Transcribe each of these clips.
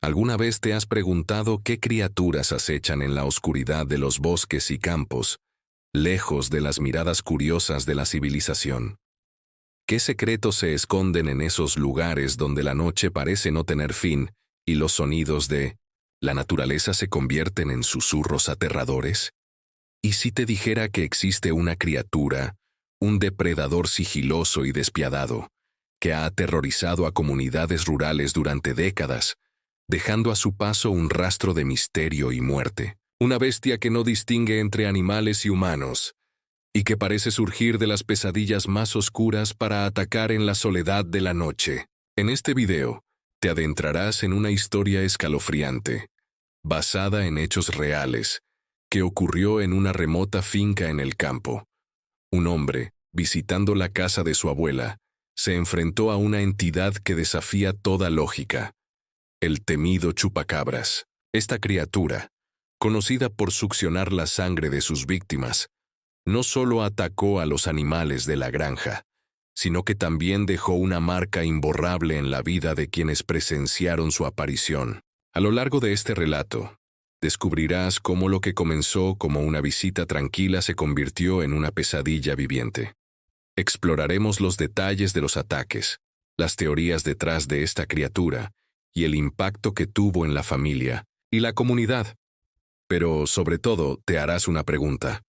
¿Alguna vez te has preguntado qué criaturas acechan en la oscuridad de los bosques y campos, lejos de las miradas curiosas de la civilización? ¿Qué secretos se esconden en esos lugares donde la noche parece no tener fin y los sonidos de la naturaleza se convierten en susurros aterradores? ¿Y si te dijera que existe una criatura, un depredador sigiloso y despiadado, que ha aterrorizado a comunidades rurales durante décadas, dejando a su paso un rastro de misterio y muerte? Una bestia que no distingue entre animales y humanos, y que parece surgir de las pesadillas más oscuras para atacar en la soledad de la noche. En este video, te adentrarás en una historia escalofriante, basada en hechos reales, que ocurrió en una remota finca en el campo. Un hombre, visitando la casa de su abuela, se enfrentó a una entidad que desafía toda lógica: el temido chupacabras. Esta criatura, conocida por succionar la sangre de sus víctimas, no solo atacó a los animales de la granja, sino que también dejó una marca imborrable en la vida de quienes presenciaron su aparición. A lo largo de este relato, descubrirás cómo lo que comenzó como una visita tranquila se convirtió en una pesadilla viviente. Exploraremos los detalles de los ataques, las teorías detrás de esta criatura y el impacto que tuvo en la familia y la comunidad. Pero, sobre todo, te harás una pregunta.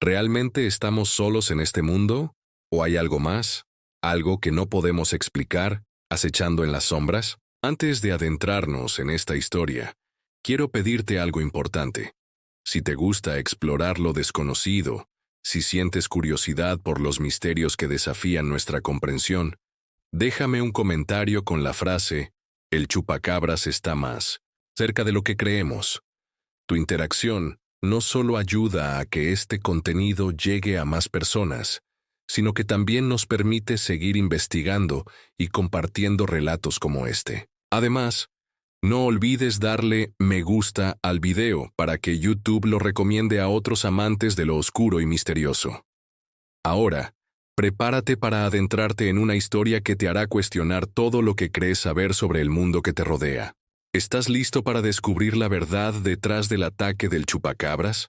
¿Realmente estamos solos en este mundo? ¿O hay algo más? ¿Algo que no podemos explicar, acechando en las sombras? Antes de adentrarnos en esta historia, quiero pedirte algo importante. Si te gusta explorar lo desconocido, si sientes curiosidad por los misterios que desafían nuestra comprensión, déjame un comentario con la frase: el chupacabras está más cerca de lo que creemos. Tu interacción no solo ayuda a que este contenido llegue a más personas, sino que también nos permite seguir investigando y compartiendo relatos como este. Además, no olvides darle me gusta al video para que YouTube lo recomiende a otros amantes de lo oscuro y misterioso. Ahora, prepárate para adentrarte en una historia que te hará cuestionar todo lo que crees saber sobre el mundo que te rodea. ¿Estás listo para descubrir la verdad detrás del ataque del chupacabras?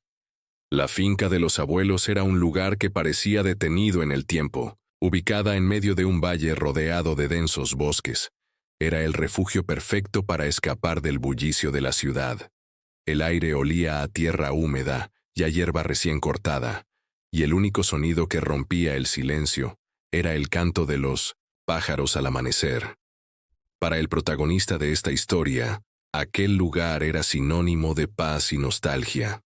La finca de los abuelos era un lugar que parecía detenido en el tiempo, ubicada en medio de un valle rodeado de densos bosques. Era el refugio perfecto para escapar del bullicio de la ciudad. El aire olía a tierra húmeda y a hierba recién cortada, y el único sonido que rompía el silencio era el canto de los pájaros al amanecer. Para el protagonista de esta historia, aquel lugar era sinónimo de paz y nostalgia.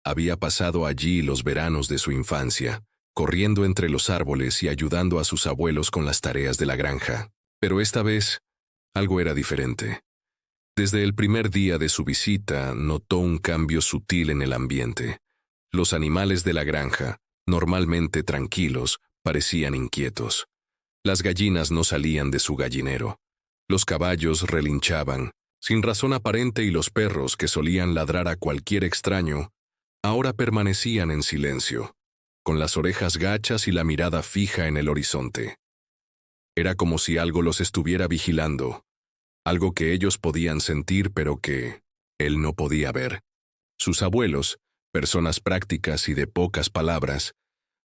Había pasado allí los veranos de su infancia, corriendo entre los árboles y ayudando a sus abuelos con las tareas de la granja. Pero esta vez, algo era diferente. Desde el primer día de su visita, notó un cambio sutil en el ambiente. Los animales de la granja, normalmente tranquilos, parecían inquietos. Las gallinas no salían de su gallinero. Los caballos relinchaban, sin razón aparente, y los perros, que solían ladrar a cualquier extraño, ahora permanecían en silencio, con las orejas gachas y la mirada fija en el horizonte. Era como si algo los estuviera vigilando, algo que ellos podían sentir pero que él no podía ver. Sus abuelos, personas prácticas y de pocas palabras,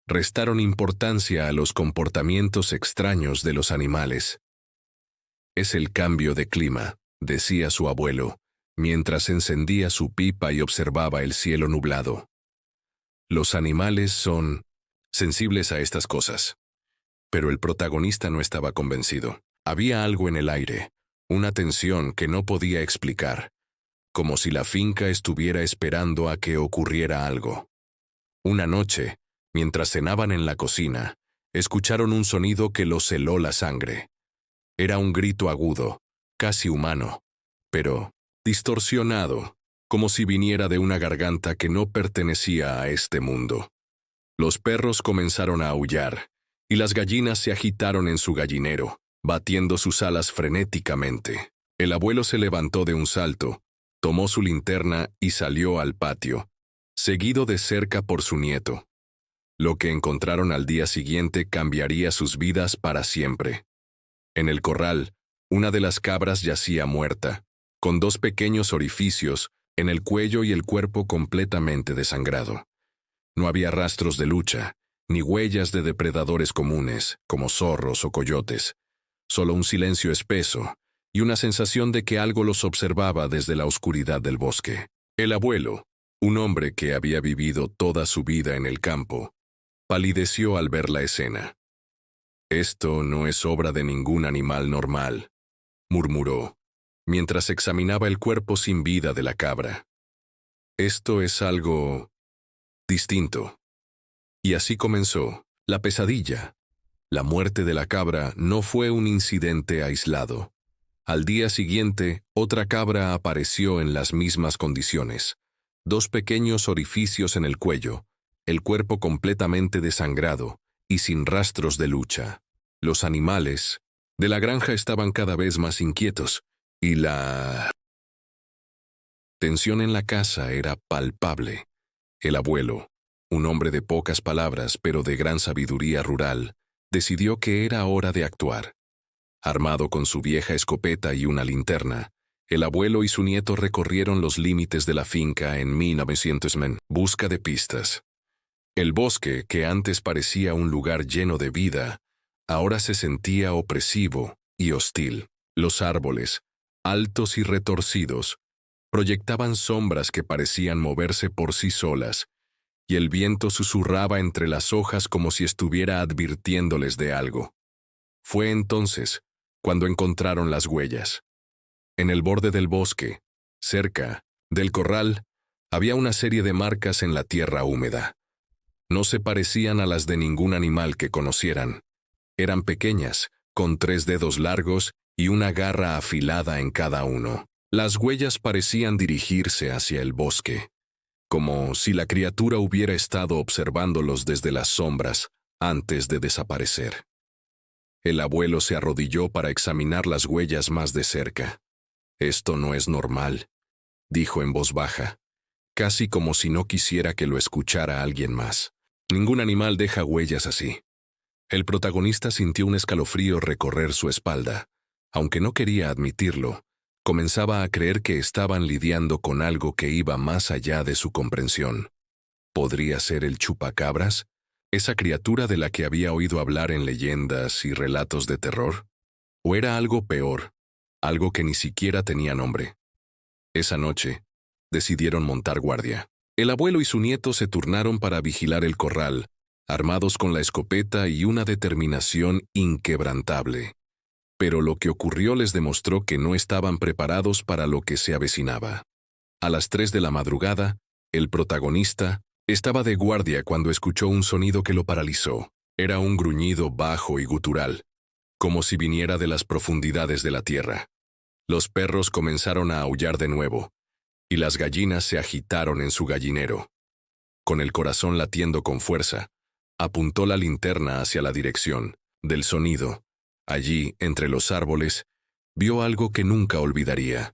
restaron importancia a los comportamientos extraños de los animales. «Es el cambio de clima», decía su abuelo, mientras encendía su pipa y observaba el cielo nublado. Los animales son sensibles a estas cosas. Pero el protagonista no estaba convencido. Había algo en el aire, una tensión que no podía explicar, como si la finca estuviera esperando a que ocurriera algo. Una noche, mientras cenaban en la cocina, escucharon un sonido que los heló la sangre. Era un grito agudo, casi humano, pero distorsionado, como si viniera de una garganta que no pertenecía a este mundo. Los perros comenzaron a aullar, y las gallinas se agitaron en su gallinero, batiendo sus alas frenéticamente. El abuelo se levantó de un salto, tomó su linterna y salió al patio, seguido de cerca por su nieto. Lo que encontraron al día siguiente cambiaría sus vidas para siempre. En el corral, una de las cabras yacía muerta, con 2 pequeños orificios en el cuello y el cuerpo completamente desangrado. No había rastros de lucha, ni huellas de depredadores comunes, como zorros o coyotes. Solo un silencio espeso y una sensación de que algo los observaba desde la oscuridad del bosque. El abuelo, un hombre que había vivido toda su vida en el campo, palideció al ver la escena. «Esto no es obra de ningún animal normal», murmuró, mientras examinaba el cuerpo sin vida de la cabra. «Esto es algo distinto». Y así comenzó la pesadilla. La muerte de la cabra no fue un incidente aislado. Al día siguiente, otra cabra apareció en las mismas condiciones. 2 pequeños orificios en el cuello, el cuerpo completamente desangrado y sin rastros de lucha. Los animales de la granja estaban cada vez más inquietos y la tensión en la casa era palpable. El abuelo, un hombre de pocas palabras pero de gran sabiduría rural, decidió que era hora de actuar. Armado con su vieja escopeta y una linterna, el abuelo y su nieto recorrieron los límites de la finca en 1900 en busca de pistas. El bosque, que antes parecía un lugar lleno de vida, ahora se sentía opresivo y hostil. Los árboles, altos y retorcidos, proyectaban sombras que parecían moverse por sí solas, y el viento susurraba entre las hojas como si estuviera advirtiéndoles de algo. Fue entonces cuando encontraron las huellas. En el borde del bosque, cerca del corral, había una serie de marcas en la tierra húmeda. No se parecían a las de ningún animal que conocieran. Eran pequeñas, con 3 dedos largos y una garra afilada en cada uno. Las huellas parecían dirigirse hacia el bosque, como si la criatura hubiera estado observándolos desde las sombras antes de desaparecer. El abuelo se arrodilló para examinar las huellas más de cerca. «Esto no es normal», dijo en voz baja, casi como si no quisiera que lo escuchara alguien más. «Ningún animal deja huellas así». El protagonista sintió un escalofrío recorrer su espalda. Aunque no quería admitirlo, comenzaba a creer que estaban lidiando con algo que iba más allá de su comprensión. ¿Podría ser el chupacabras? ¿Esa criatura de la que había oído hablar en leyendas y relatos de terror? ¿O era algo peor, algo que ni siquiera tenía nombre? Esa noche, decidieron montar guardia. El abuelo y su nieto se turnaron para vigilar el corral, armados con la escopeta y una determinación inquebrantable. Pero lo que ocurrió les demostró que no estaban preparados para lo que se avecinaba. A las 3 de la madrugada, el protagonista estaba de guardia cuando escuchó un sonido que lo paralizó. Era un gruñido bajo y gutural, como si viniera de las profundidades de la tierra. Los perros comenzaron a aullar de nuevo, y las gallinas se agitaron en su gallinero. Con el corazón latiendo con fuerza, apuntó la linterna hacia la dirección del sonido. Allí, entre los árboles, vio algo que nunca olvidaría.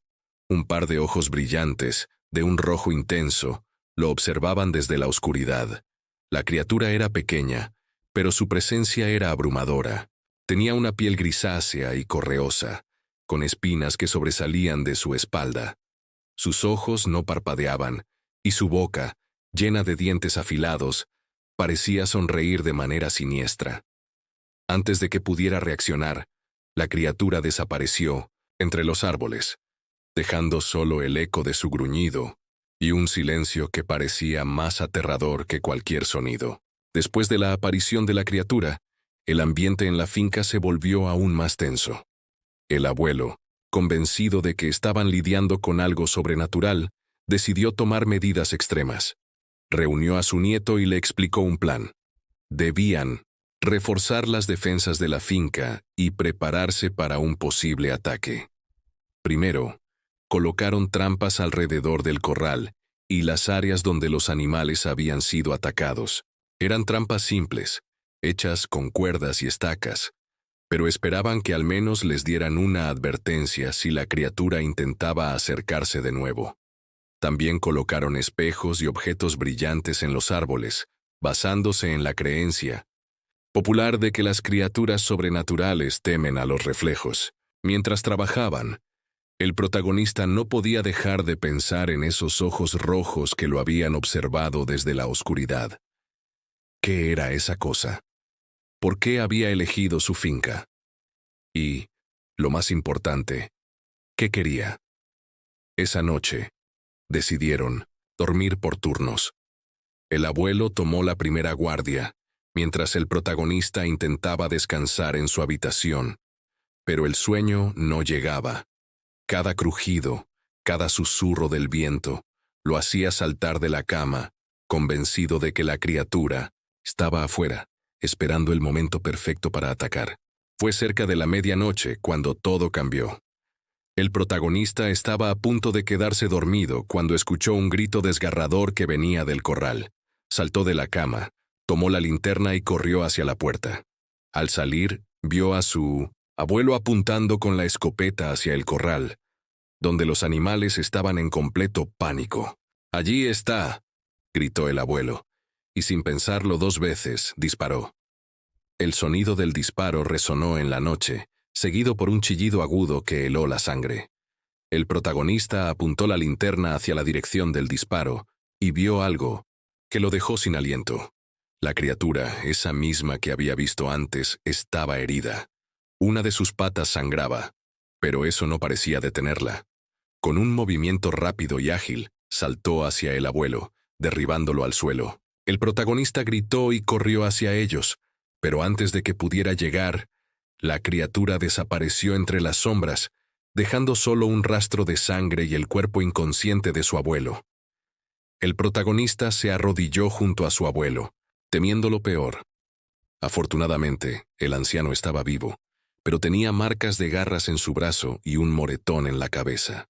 Un par de ojos brillantes, de un rojo intenso, lo observaban desde la oscuridad. La criatura era pequeña, pero su presencia era abrumadora. Tenía una piel grisácea y correosa, con espinas que sobresalían de su espalda. Sus ojos no parpadeaban, y su boca, llena de dientes afilados, parecía sonreír de manera siniestra. Antes de que pudiera reaccionar, la criatura desapareció entre los árboles, dejando solo el eco de su gruñido y un silencio que parecía más aterrador que cualquier sonido. Después de la aparición de la criatura, el ambiente en la finca se volvió aún más tenso. El abuelo, convencido de que estaban lidiando con algo sobrenatural, decidió tomar medidas extremas. Reunió a su nieto y le explicó un plan. Debían reforzar las defensas de la finca y prepararse para un posible ataque. Primero, colocaron trampas alrededor del corral y las áreas donde los animales habían sido atacados. Eran trampas simples, hechas con cuerdas y estacas, pero esperaban que al menos les dieran una advertencia si la criatura intentaba acercarse de nuevo. También colocaron espejos y objetos brillantes en los árboles, basándose en la creencia popular de que las criaturas sobrenaturales temen a los reflejos. Mientras trabajaban, El protagonista no podía dejar de pensar en esos ojos rojos que lo habían observado desde la oscuridad. ¿Qué era esa cosa? ¿Por qué había elegido su finca? Y, lo más importante, ¿qué quería? Esa noche, decidieron dormir por turnos. El abuelo tomó la primera guardia, mientras el protagonista intentaba descansar en su habitación, pero el sueño no llegaba. Cada crujido, cada susurro del viento, lo hacía saltar de la cama, convencido de que la criatura estaba afuera, esperando el momento perfecto para atacar. Fue cerca de la medianoche cuando todo cambió. El protagonista estaba a punto de quedarse dormido cuando escuchó un grito desgarrador que venía del corral. Saltó de la cama, tomó la linterna y corrió hacia la puerta. Al salir, vio a su abuelo apuntando con la escopeta hacia el corral, donde los animales estaban en completo pánico. «¡Allí está!», gritó el abuelo, y sin pensarlo 2 veces, disparó. El sonido del disparo resonó en la noche, seguido por un chillido agudo que heló la sangre. El protagonista apuntó la linterna hacia la dirección del disparo y vio algo que lo dejó sin aliento. La criatura, esa misma que había visto antes, estaba herida. Una de sus patas sangraba, pero eso no parecía detenerla. Con un movimiento rápido y ágil, saltó hacia el abuelo, derribándolo al suelo. El protagonista gritó y corrió hacia ellos, pero antes de que pudiera llegar, la criatura desapareció entre las sombras, dejando solo un rastro de sangre y el cuerpo inconsciente de su abuelo. El protagonista se arrodilló junto a su abuelo, temiendo lo peor. Afortunadamente, el anciano estaba vivo, pero tenía marcas de garras en su brazo y un moretón en la cabeza.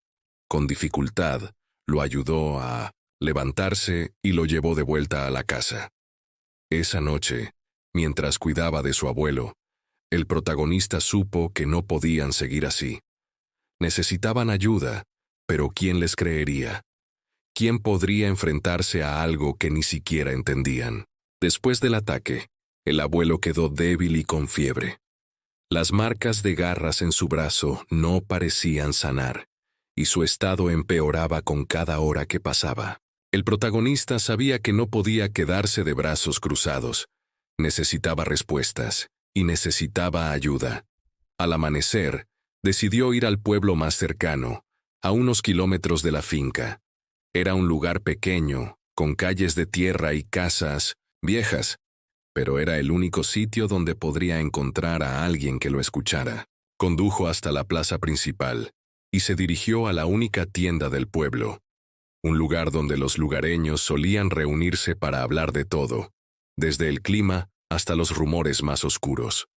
Con dificultad, lo ayudó a levantarse y lo llevó de vuelta a la casa. Esa noche, mientras cuidaba de su abuelo, el protagonista supo que no podían seguir así. Necesitaban ayuda, pero ¿quién les creería? ¿Quién podría enfrentarse a algo que ni siquiera entendían? Después del ataque, el abuelo quedó débil y con fiebre. Las marcas de garras en su brazo no parecían sanar, y su estado empeoraba con cada hora que pasaba. El protagonista sabía que no podía quedarse de brazos cruzados. Necesitaba respuestas, y necesitaba ayuda. Al amanecer, decidió ir al pueblo más cercano, a unos kilómetros de la finca. Era un lugar pequeño, con calles de tierra y casas viejas, pero era el único sitio donde podría encontrar a alguien que lo escuchara. Condujo hasta la plaza principal y se dirigió a la única tienda del pueblo, un lugar donde los lugareños solían reunirse para hablar de todo, desde el clima hasta los rumores más oscuros.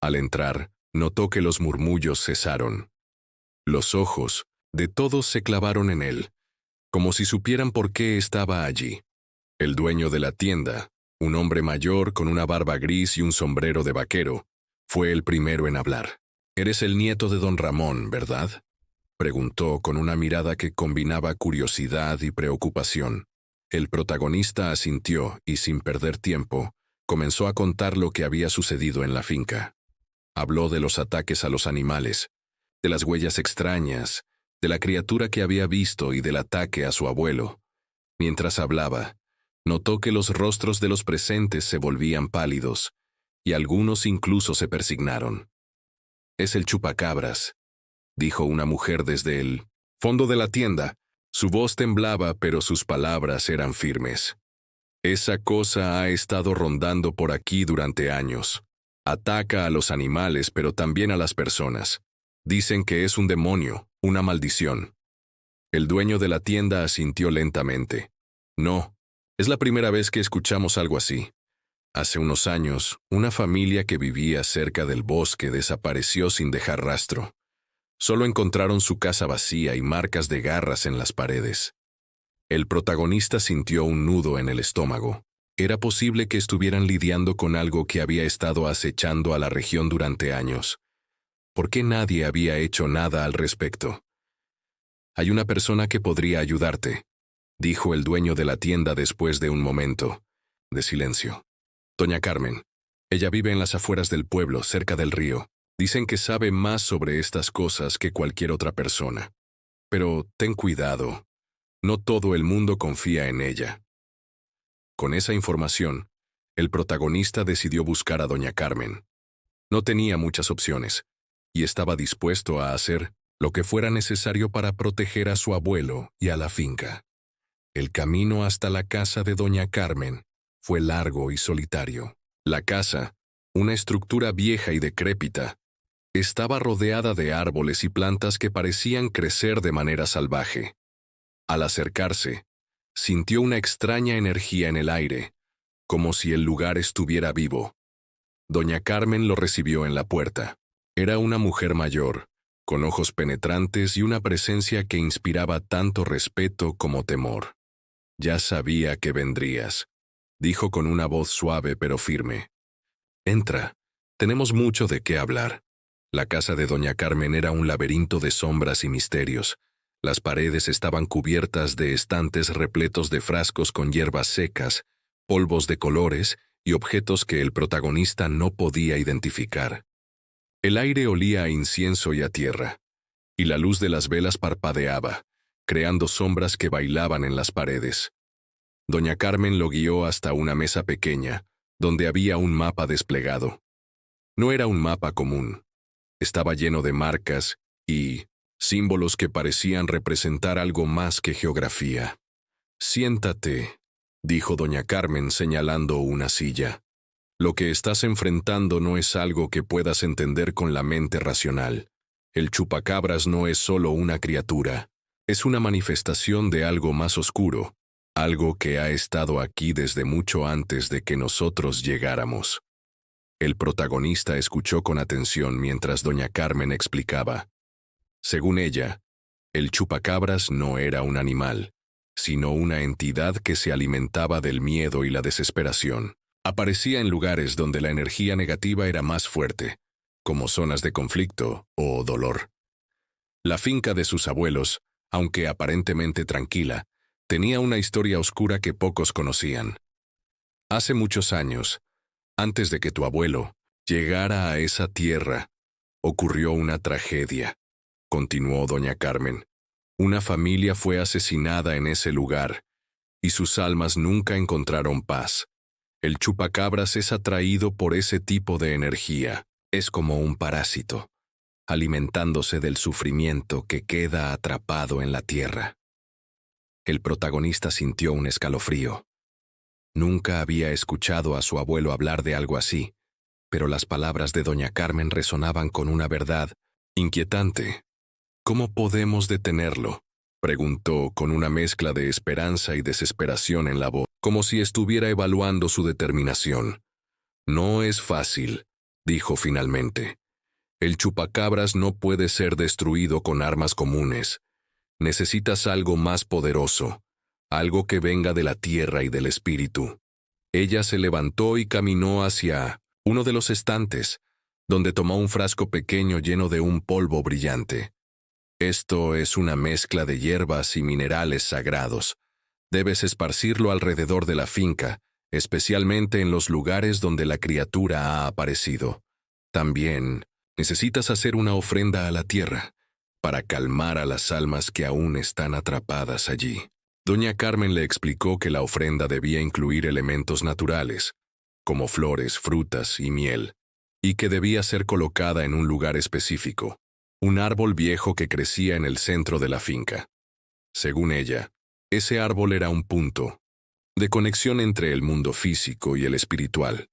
Al entrar, notó que los murmullos cesaron. Los ojos de todos se clavaron en él, como si supieran por qué estaba allí. El dueño de la tienda, un hombre mayor con una barba gris y un sombrero de vaquero, fue el primero en hablar. «Eres el nieto de don Ramón, ¿verdad?», preguntó con una mirada que combinaba curiosidad y preocupación. El protagonista asintió y, sin perder tiempo, comenzó a contar lo que había sucedido en la finca. Habló de los ataques a los animales, de las huellas extrañas, de la criatura que había visto y del ataque a su abuelo. Mientras hablaba, notó que los rostros de los presentes se volvían pálidos, y algunos incluso se persignaron. «Es el chupacabras», dijo una mujer desde el fondo de la tienda. Su voz temblaba, pero sus palabras eran firmes. «Esa cosa ha estado rondando por aquí durante años. Ataca a los animales, pero también a las personas. Dicen que es un demonio, una maldición». El dueño de la tienda asintió lentamente. «No, es la primera vez que escuchamos algo así. Hace unos años, una familia que vivía cerca del bosque desapareció sin dejar rastro. Solo encontraron su casa vacía y marcas de garras en las paredes». El protagonista sintió un nudo en el estómago. Era posible que estuvieran lidiando con algo que había estado acechando a la región durante años. ¿Por qué nadie había hecho nada al respecto? «Hay una persona que podría ayudarte», dijo el dueño de la tienda después de un momento de silencio. «Doña Carmen. Ella vive en las afueras del pueblo, cerca del río. Dicen que sabe más sobre estas cosas que cualquier otra persona. Pero ten cuidado, no todo el mundo confía en ella. Con esa información, el protagonista decidió buscar a doña Carmen. No tenía muchas opciones, y estaba dispuesto a hacer lo que fuera necesario para proteger a su abuelo y a la finca. El camino hasta la casa de doña Carmen fue largo y solitario. La casa, una estructura vieja y decrépita, estaba rodeada de árboles y plantas que parecían crecer de manera salvaje. Al acercarse, sintió una extraña energía en el aire, como si el lugar estuviera vivo. Doña Carmen lo recibió en la puerta. Era una mujer mayor, con ojos penetrantes y una presencia que inspiraba tanto respeto como temor. «Ya sabía que vendrías», dijo con una voz suave pero firme. «Entra, tenemos mucho de qué hablar». La casa de doña Carmen era un laberinto de sombras y misterios. Las paredes estaban cubiertas de estantes repletos de frascos con hierbas secas, polvos de colores y objetos que el protagonista no podía identificar. El aire olía a incienso y a tierra, y la luz de las velas parpadeaba, creando sombras que bailaban en las paredes. Doña Carmen lo guió hasta una mesa pequeña, donde había un mapa desplegado. No era un mapa común. Estaba lleno de marcas y símbolos que parecían representar algo más que geografía. «Siéntate», dijo doña Carmen señalando una silla. «Lo que estás enfrentando no es algo que puedas entender con la mente racional. El chupacabras no es solo una criatura, es una manifestación de algo más oscuro, algo que ha estado aquí desde mucho antes de que nosotros llegáramos». El protagonista escuchó con atención mientras doña Carmen explicaba. Según ella, el chupacabras no era un animal, sino una entidad que se alimentaba del miedo y la desesperación. Aparecía en lugares donde la energía negativa era más fuerte, como zonas de conflicto o dolor. La finca de sus abuelos, aunque aparentemente tranquila, tenía una historia oscura que pocos conocían. Hace muchos años, antes de que tu abuelo llegara a esa tierra, ocurrió una tragedia, continuó doña Carmen. Una familia fue asesinada en ese lugar, y sus almas nunca encontraron paz. El chupacabras es atraído por ese tipo de energía. Es como un parásito, alimentándose del sufrimiento que queda atrapado en la tierra. El protagonista sintió un escalofrío. Nunca había escuchado a su abuelo hablar de algo así, pero las palabras de doña Carmen resonaban con una verdad inquietante. «¿Cómo podemos detenerlo?», preguntó con una mezcla de esperanza y desesperación en la voz, como si estuviera evaluando su determinación. «No es fácil», dijo finalmente. «El chupacabras no puede ser destruido con armas comunes. Necesitas algo más poderoso, algo que venga de la tierra y del espíritu». Ella se levantó y caminó hacia uno de los estantes, donde tomó un frasco pequeño lleno de un polvo brillante. «Esto es una mezcla de hierbas y minerales sagrados. Debes esparcirlo alrededor de la finca, especialmente en los lugares donde la criatura ha aparecido. También necesitas hacer una ofrenda a la tierra, para calmar a las almas que aún están atrapadas allí». Doña Carmen le explicó que la ofrenda debía incluir elementos naturales, como flores, frutas y miel, y que debía ser colocada en un lugar específico, un árbol viejo que crecía en el centro de la finca. Según ella, ese árbol era un punto de conexión entre el mundo físico y el espiritual.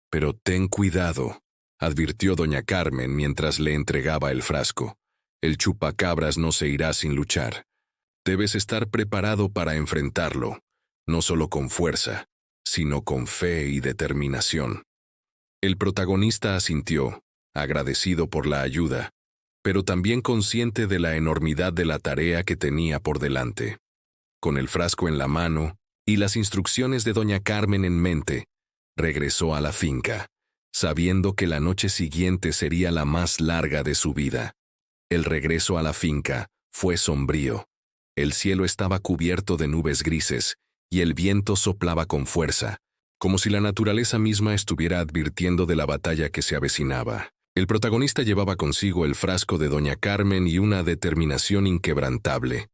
«Pero ten cuidado», advirtió doña Carmen mientras le entregaba el frasco. «El chupacabras no se irá sin luchar. Debes estar preparado para enfrentarlo, no solo con fuerza, sino con fe y determinación». El protagonista asintió, agradecido por la ayuda, pero también consciente de la enormidad de la tarea que tenía por delante. Con el frasco en la mano y las instrucciones de doña Carmen en mente, regresó a la finca, sabiendo que la noche siguiente sería la más larga de su vida. El regreso a la finca fue sombrío. El cielo estaba cubierto de nubes grises y el viento soplaba con fuerza, como si la naturaleza misma estuviera advirtiendo de la batalla que se avecinaba. El protagonista llevaba consigo el frasco de doña Carmen y una determinación inquebrantable.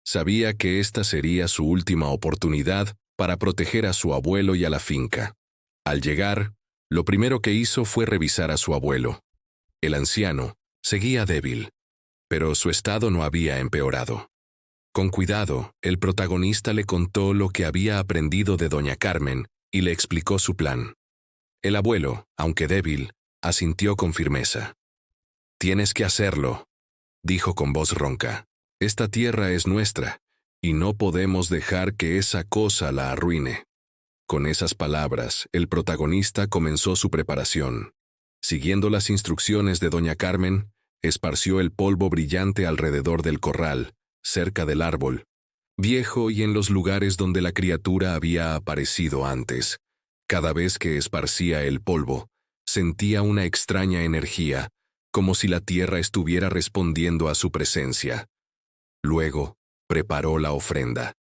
Sabía que esta sería su última oportunidad para proteger a su abuelo y a la finca. Al llegar, lo primero que hizo fue revisar a su abuelo. El anciano seguía débil, pero su estado no había empeorado. Con cuidado, el protagonista le contó lo que había aprendido de doña Carmen y le explicó su plan. El abuelo, aunque débil, asintió con firmeza. «Tienes que hacerlo», dijo con voz ronca. «Esta tierra es nuestra, y no podemos dejar que esa cosa la arruine». Con esas palabras, el protagonista comenzó su preparación. Siguiendo las instrucciones de doña Carmen, esparció el polvo brillante alrededor del corral, cerca del árbol, viejo y en los lugares donde la criatura había aparecido antes. Cada vez que esparcía el polvo, sentía una extraña energía, como si la tierra estuviera respondiendo a su presencia. Luego, preparó la ofrenda.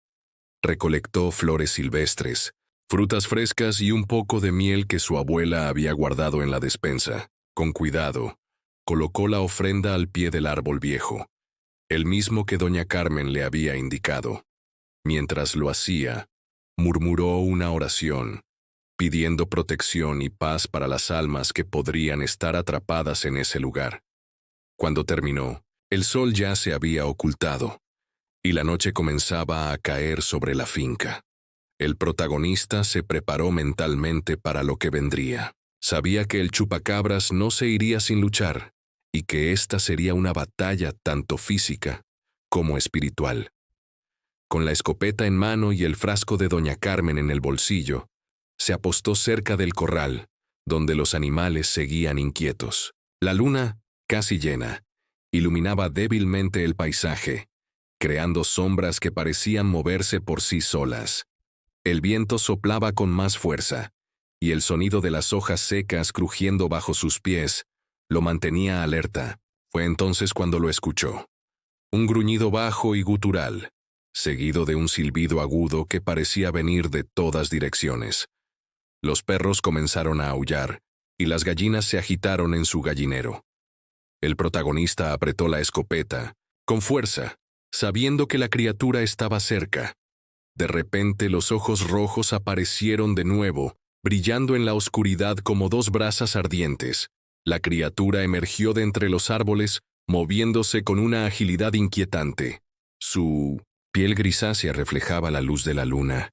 Recolectó flores silvestres, frutas frescas y un poco de miel que su abuela había guardado en la despensa. Con cuidado, colocó la ofrenda al pie del árbol viejo, el mismo que doña Carmen le había indicado. Mientras lo hacía, murmuró una oración, pidiendo protección y paz para las almas que podrían estar atrapadas en ese lugar. Cuando terminó, el sol ya se había ocultado, y la noche comenzaba a caer sobre la finca. El protagonista se preparó mentalmente para lo que vendría. Sabía que el chupacabras no se iría sin luchar, y que esta sería una batalla tanto física como espiritual. Con la escopeta en mano y el frasco de doña Carmen en el bolsillo, se apostó cerca del corral, donde los animales seguían inquietos. La luna, casi llena, iluminaba débilmente el paisaje, creando sombras que parecían moverse por sí solas. El viento soplaba con más fuerza, y el sonido de las hojas secas crujiendo bajo sus pies lo mantenía alerta. Fue entonces cuando lo escuchó. Un gruñido bajo y gutural, seguido de un silbido agudo que parecía venir de todas direcciones. Los perros comenzaron a aullar, y las gallinas se agitaron en su gallinero. El protagonista apretó la escopeta, con fuerza, sabiendo que la criatura estaba cerca. De repente los ojos rojos aparecieron de nuevo, brillando en la oscuridad como dos brasas ardientes. La criatura emergió de entre los árboles, moviéndose con una agilidad inquietante. Su piel grisácea reflejaba la luz de la luna,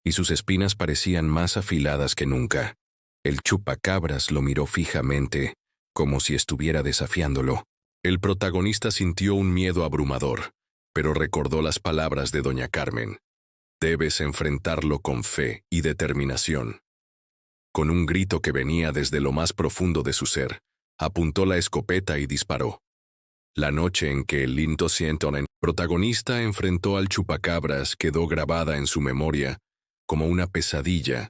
y sus espinas parecían más afiladas que nunca. El chupacabras lo miró fijamente, como si estuviera desafiándolo. El protagonista sintió un miedo abrumador, pero recordó las palabras de doña Carmen. Debes enfrentarlo con fe y determinación. Con un grito que venía desde lo más profundo de su ser, apuntó la escopeta y disparó. La noche en que el Linto Sientonen, protagonista, enfrentó al chupacabras quedó grabada en su memoria como una pesadilla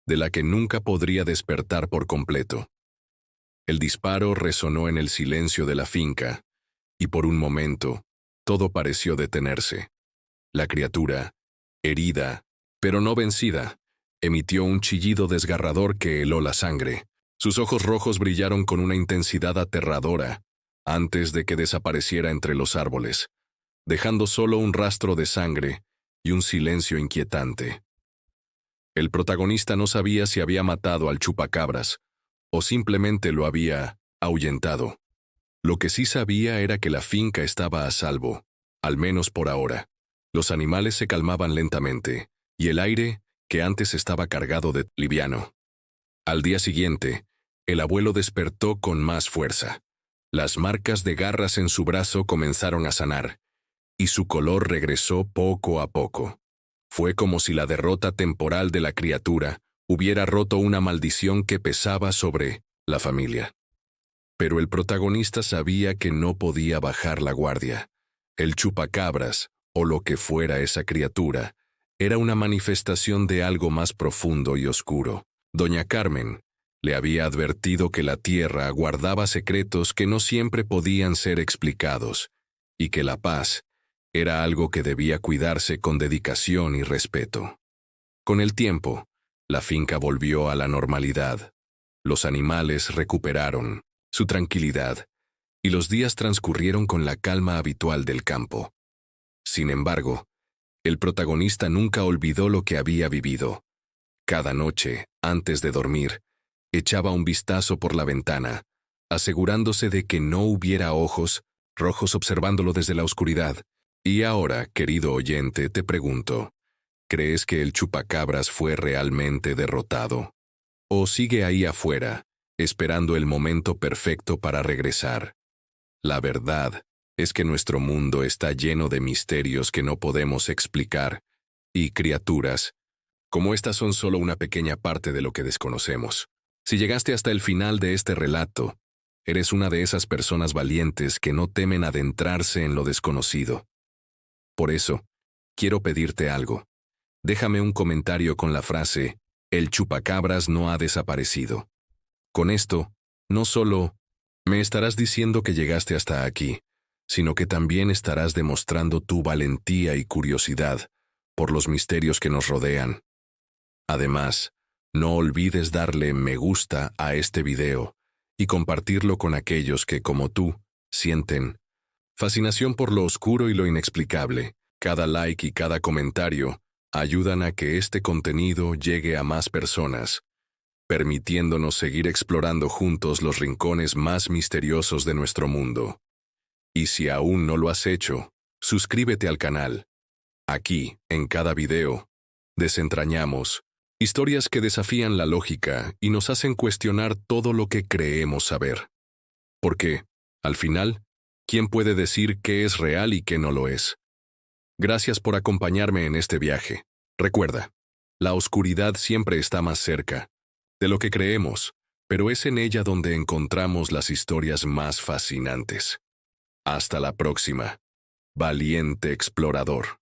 de la que nunca podría despertar por completo. El disparo resonó en el silencio de la finca, y por un momento, todo pareció detenerse. La criatura, herida, pero no vencida, emitió un chillido desgarrador que heló la sangre. Sus ojos rojos brillaron con una intensidad aterradora antes de que desapareciera entre los árboles, dejando solo un rastro de sangre y un silencio inquietante. El protagonista no sabía si había matado al chupacabras o simplemente lo había ahuyentado. Lo que sí sabía era que la finca estaba a salvo, al menos por ahora. Los animales se calmaban lentamente, y el aire, que antes estaba cargado de liviano. Al día siguiente, el abuelo despertó con más fuerza. Las marcas de garras en su brazo comenzaron a sanar, y su color regresó poco a poco. Fue como si la derrota temporal de la criatura hubiera roto una maldición que pesaba sobre la familia. Pero el protagonista sabía que no podía bajar la guardia. El chupacabras, o lo que fuera esa criatura, era una manifestación de algo más profundo y oscuro. Doña Carmen le había advertido que la tierra guardaba secretos que no siempre podían ser explicados, y que la paz era algo que debía cuidarse con dedicación y respeto. Con el tiempo, la finca volvió a la normalidad. Los animales recuperaron, su tranquilidad, y los días transcurrieron con la calma habitual del campo. Sin embargo, el protagonista nunca olvidó lo que había vivido. Cada noche, antes de dormir, echaba un vistazo por la ventana, asegurándose de que no hubiera ojos rojos observándolo desde la oscuridad. Y ahora, querido oyente, te pregunto, ¿crees que el chupacabras fue realmente derrotado? ¿O sigue ahí afuera, esperando el momento perfecto para regresar? La verdad es que nuestro mundo está lleno de misterios que no podemos explicar, y criaturas como estas son solo una pequeña parte de lo que desconocemos. Si llegaste hasta el final de este relato, eres una de esas personas valientes que no temen adentrarse en lo desconocido. Por eso, quiero pedirte algo. Déjame un comentario con la frase, el chupacabras no ha desaparecido. Con esto, no solo me estarás diciendo que llegaste hasta aquí, sino que también estarás demostrando tu valentía y curiosidad por los misterios que nos rodean. Además, no olvides darle me gusta a este video y compartirlo con aquellos que, como tú, sienten fascinación por lo oscuro y lo inexplicable. Cada like y cada comentario ayudan a que este contenido llegue a más personas, permitiéndonos seguir explorando juntos los rincones más misteriosos de nuestro mundo. Y si aún no lo has hecho, suscríbete al canal. Aquí, en cada video, desentrañamos historias que desafían la lógica y nos hacen cuestionar todo lo que creemos saber. Porque, al final, ¿quién puede decir qué es real y qué no lo es? Gracias por acompañarme en este viaje. Recuerda, la oscuridad siempre está más cerca de lo que creemos, pero es en ella donde encontramos las historias más fascinantes. Hasta la próxima, valiente explorador.